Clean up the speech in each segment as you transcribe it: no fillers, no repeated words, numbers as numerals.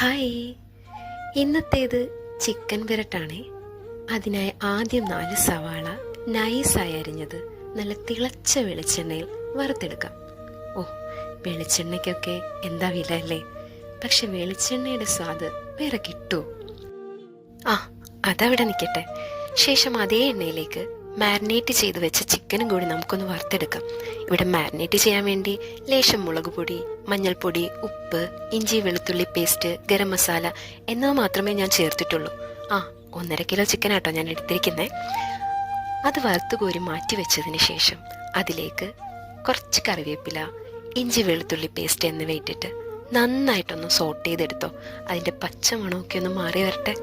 Hi, ഇന്നത്തേത് chicken പിരട്ടാണേ. അതിനായി ആദ്യം 4 സവാള നൈസായി അരിഞ്ഞത് നല്ല തിളച്ച വെളിച്ചെണ്ണയിൽ വറുത്തെടുക്കാം. ഓ, വെളിച്ചെണ്ണയ്ക്കൊക്കെ എന്താ വില അല്ലേ? പക്ഷെ വെളിച്ചെണ്ണയുടെ സ്വാദ് വേറെ കിട്ടുമോ? അതവിടെ നിൽക്കട്ടെ. ശേഷം അതേ എണ്ണയിലേക്ക് മാരിനേറ്റ് ചെയ്ത് വെച്ച ചിക്കനും കൂടി നമുക്കൊന്ന് വറുത്തെടുക്കാം. ഇവിടെ മാരിനേറ്റ് ചെയ്യാൻ വേണ്ടി ലേശം മുളക് പൊടി, മഞ്ഞൾപ്പൊടി, ഉപ്പ്, ഇഞ്ചി വെളുത്തുള്ളി പേസ്റ്റ്, ഗരം മസാല എന്നിവ മാത്രമേ ഞാൻ ചേർത്തിട്ടുള്ളൂ. 1.5 കിലോ ചിക്കനാട്ടോ ഞാൻ എടുത്തിരിക്കുന്നത്. അത് വറുത്ത് കോരി മാറ്റി വെച്ചതിന് ശേഷം അതിലേക്ക് കുറച്ച് കറിവേപ്പില, ഇഞ്ചി വെളുത്തുള്ളി പേസ്റ്റ് എന്നിവ ഇട്ടിട്ട് നന്നായിട്ടൊന്ന് സോട്ട് ചെയ്തെടുത്തോ. അതിൻ്റെ പച്ചമണമൊക്കെ ഒന്ന് മാറി വരട്ടെ.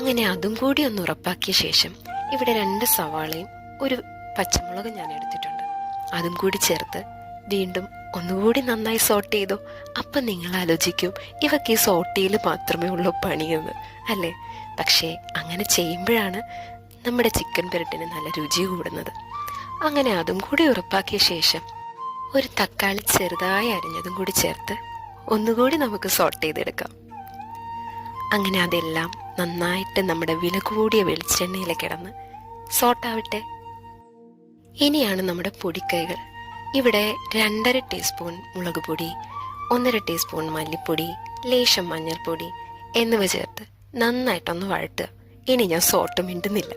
അങ്ങനെ അതും കൂടി ഒന്ന് ഉറപ്പാക്കിയ ശേഷം ഇവിടെ 2 സവാളയും 1 പച്ചമുളകും ഞാൻ എടുത്തിട്ടുണ്ട്. അതും കൂടി ചേർത്ത് വീണ്ടും ഒന്നുകൂടി നന്നായി സോട്ട് ചെയ്തു. അപ്പം നിങ്ങൾ ആലോചിക്കും, ഇവക്ക് ഈ സോട്ടിയിൽ മാത്രമേ ഉള്ളൂ പണിയെന്ന് അല്ലേ? പക്ഷേ അങ്ങനെ ചെയ്യുമ്പോഴാണ് നമ്മുടെ ചിക്കൻ പെരട്ടിന് നല്ല രുചി കൂടുന്നത്. അങ്ങനെ അതും കൂടി ഉറപ്പാക്കിയ ശേഷം 1 തക്കാളി ചെറുതായി അരിഞ്ഞതും കൂടി ചേർത്ത് ഒന്നുകൂടി നമുക്ക് സോട്ട് ചെയ്തെടുക്കാം. അങ്ങനെ അതെല്ലാം നന്നായിട്ട് നമ്മുടെ വില കൂടിയ വെളിച്ചെണ്ണയിൽ കിടന്ന് സോട്ടാവട്ടെ. ഇനിയാണ് നമ്മുടെ പൊടിക്കൈകൾ. ഇവിടെ 2.5 ടീസ്പൂൺ മുളക് പൊടി, 1.5 ടീസ്പൂൺ മല്ലിപ്പൊടി, ലേശം മഞ്ഞൾപ്പൊടി എന്നിവ ചേർത്ത് നന്നായിട്ടൊന്ന് വഴട്ടുക. ഇനി ഞാൻ സോട്ട് മിണ്ടുന്നില്ല.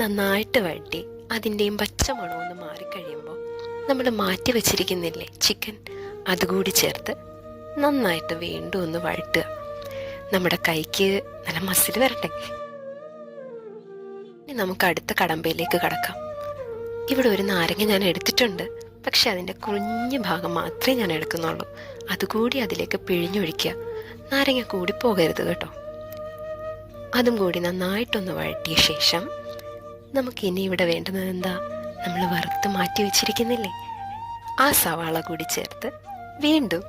നന്നായിട്ട് വഴട്ടി അതിൻ്റെയും പച്ചമണമൊന്ന് മാറിക്കഴിയുമ്പോൾ നമ്മൾ മാറ്റി വെച്ചിരിക്കുന്നില്ലേ ചിക്കൻ, അതുകൂടി ചേർത്ത് നന്നായിട്ട് വീണ്ടും ഒന്ന് വഴട്ടുക. നമ്മുടെ കൈക്ക് നല്ല മസിൽ വരട്ടെ. ഇനി നമുക്ക് അടുത്ത കടമ്പയിലേക്ക് കടക്കാം. ഇവിടെ 1 നാരങ്ങ ഞാൻ എടുത്തിട്ടുണ്ട്. പക്ഷെ അതിൻ്റെ കുഞ്ഞു ഭാഗം മാത്രമേ ഞാൻ എടുക്കുന്നുള്ളൂ. അതുകൂടി അതിലേക്ക് പിഴിഞ്ഞൊഴിക്കുക. നാരങ്ങ കൂടി പോകരുത് കേട്ടോ. അതും കൂടി നന്നായിട്ടൊന്ന് വഴറ്റിയ ശേഷം നമുക്കിനി ഇവിടെ വേണ്ടുന്നത് എന്താ? നമ്മൾ വറുത്ത് മാറ്റി വെച്ചിരിക്കുന്നില്ലേ, ആ സവാള കൂടി ചേർത്ത് വീണ്ടും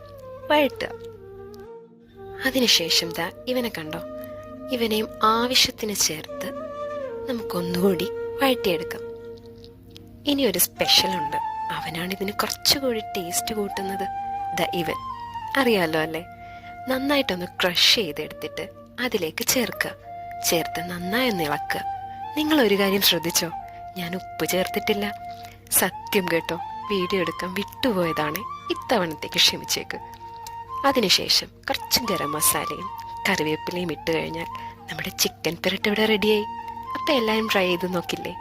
വഴറ്റുക. അതിനുശേഷം ഇവനെ കണ്ടോ, ഇവനെയും ആവശ്യത്തിന് ചേർത്ത് നമുക്കൊന്നുകൂടി വഴറ്റിയെടുക്കാം. ഇനി ഒരു സ്പെഷ്യലുണ്ട്. അവനാണ് ഇതിന് കുറച്ചുകൂടി ടേസ്റ്റ് കൂട്ടുന്നത്. ഇവൻ അറിയാലോ അല്ലേ? നന്നായിട്ടൊന്ന് ക്രഷ് ചെയ്തെടുത്തിട്ട് അതിലേക്ക് ചേർത്ത് നന്നായി ഒന്ന് ഇളക്കുക. നിങ്ങളൊരു കാര്യം ശ്രദ്ധിച്ചോ, ഞാൻ ഉപ്പ് ചേർത്തിട്ടില്ല. സത്യം കേട്ടോ, വീഡിയോ എടുക്കാൻ വിട്ടുപോയതാണ്. ഇത്തവണത്തേക്ക് ക്ഷമിച്ചേക്ക്. അതിനുശേഷം കുറച്ച് ഗരം മസാലയും കറിവേപ്പിലയും ഇട്ട് കഴിഞ്ഞാൽ നമ്മുടെ ചിക്കൻ പെരട്ട് ഇവിടെ റെഡിയായി. അപ്പം എല്ലാവരും ട്രൈ ചെയ്ത് നോക്കില്ലേ?